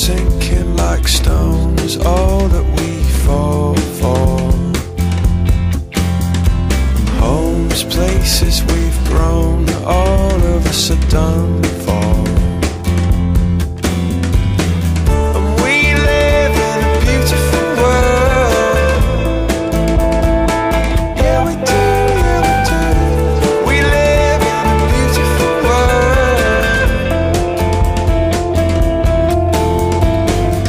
sinking like stones, all that we fall for. Homes, places we've grown, all of us are done for. And we live in a beautiful world. Yeah, we do, yeah, we do. We live in a beautiful world.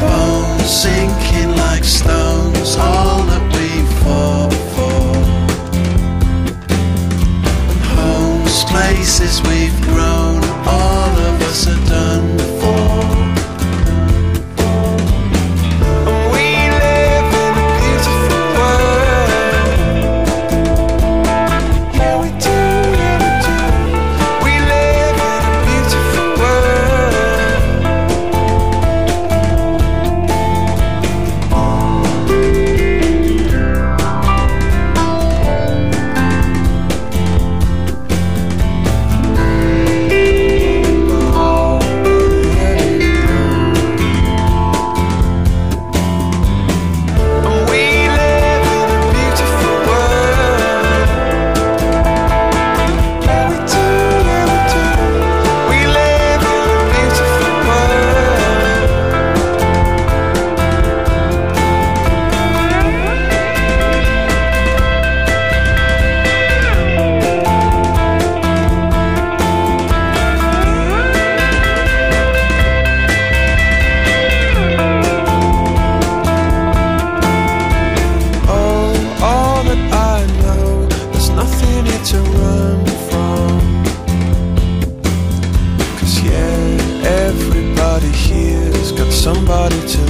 Bones sinking like stones, all that we fall for. Places we've grown, all of us are done for. And we live in a beautiful world. Yeah, we do, yeah, we do. We live in a beautiful to run from. 'Cause yeah, everybody here's got somebody to